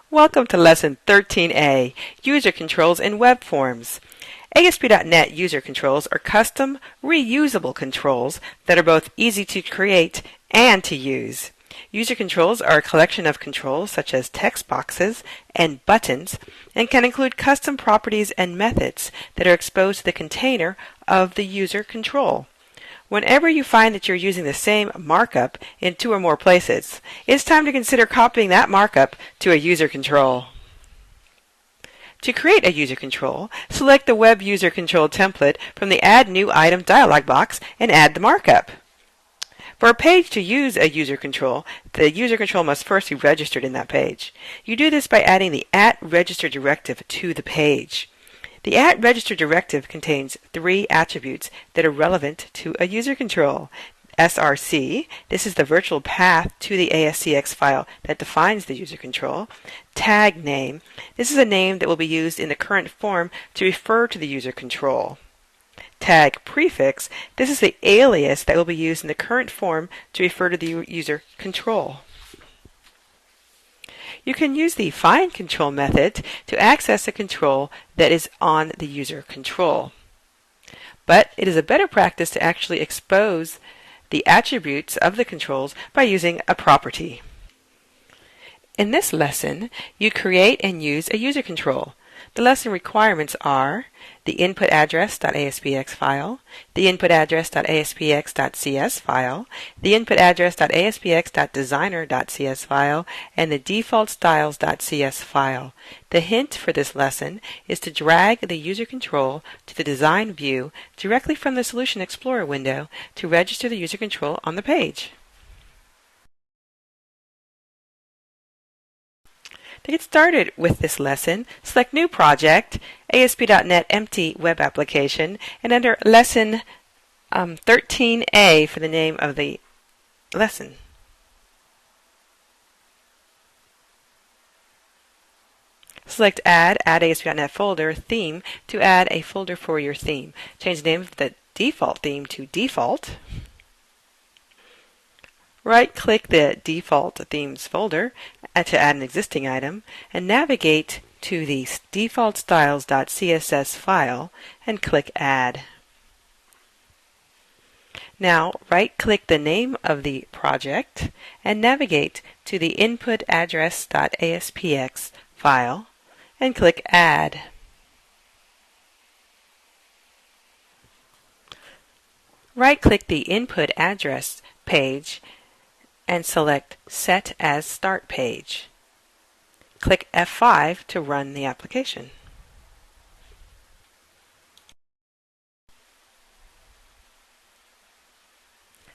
Welcome to Lesson 13A, User Controls in Web Forms. ASP.NET user controls are custom, reusable controls that are both easy to create and to use. User controls are a collection of controls such as text boxes and buttons and can include custom properties and methods that are exposed to the container of the user control. Whenever you find that you're using the same markup in two or more places, it's time to consider copying that markup to a user control. To create a user control, select the Web User Control template from the Add New Item dialog box and add the markup. For a page to use a user control, the user control must first be registered in that page. You do this by adding the @register directive to the page. The @register directive contains three attributes that are relevant to a user control. src, this is the virtual path to the ASCX file that defines the user control. Tag name, this is a name that will be used in the current form to refer to the user control. Tag prefix, this is the alias that will be used in the current form to refer to the user control. You can use the find control method to access a control that is on the user control. But it is a better practice to actually expose the attributes of the controls by using a property. In this lesson, you create and use a user control. The lesson requirements are the input address.aspx file, the input address.aspx.cs file, the input address.aspx.designer.cs file, and the default styles.cs file. The hint for this lesson is to drag the user control to the design view directly from the Solution Explorer window to register the user control on the page. To get started with this lesson, select New Project, ASP.NET Empty Web Application, and under Lesson 13A for the name of the lesson. Select Add ASP.NET Folder Theme to add a folder for your theme. Change the name of the default theme to Default. Right-click the Default Themes folder to add an existing item, and navigate to the default styles.css file and click Add. Now, right-click the name of the project and navigate to the input address.aspx file and click Add. Right-click the input address page and select Set as Start Page. Click F5 to run the application.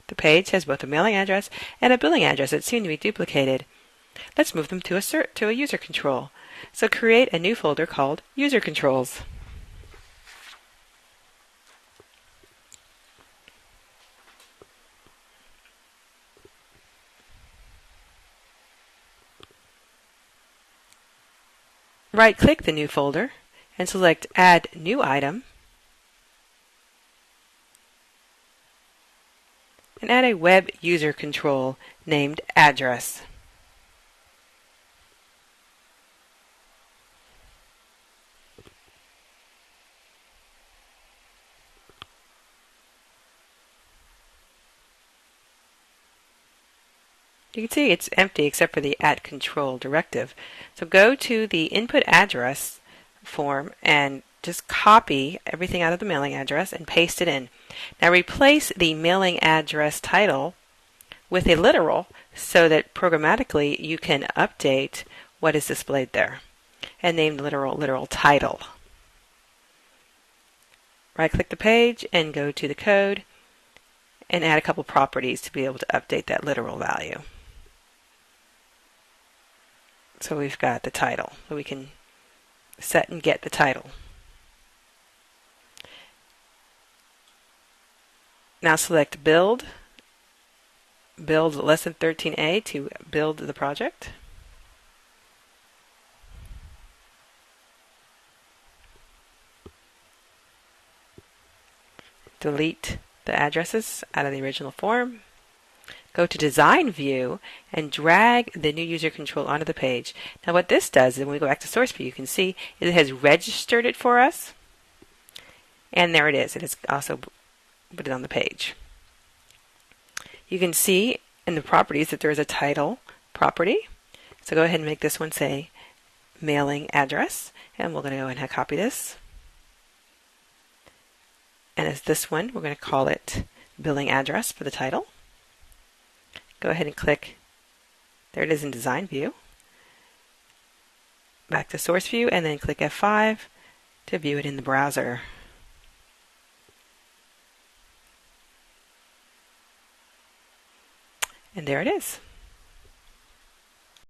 The page has both a mailing address and a billing address that seem to be duplicated. Let's move them to a user control. So create a new folder called User Controls. Right-click the new folder and select Add New Item and add a web user control named Address. You can see it's empty except for the @control directive. So go to the input address form and just copy everything out of the mailing address and paste it in. Now replace the mailing address title with a literal so that programmatically you can update what is displayed there, and name the literal title. Right-click the page and go to the code and add a couple properties to be able to update that literal value. So we've got the title, so we can set and get the title. Now select Build Lesson 13A to build the project. Delete the addresses out of the original form. go to Design View and drag the new user control onto the page. Now what this does, when we go back to Source View, you can see it has registered it for us. And there it is. It has also put it on the page. You can see in the properties that there is a title property. So go ahead and make this one say mailing address. And we're going to go ahead and copy this. And as this one, we're going to call it billing address for the title. Go ahead and click. There it is in Design View. Back to Source View and then click F5 to view it in the browser. And there it is.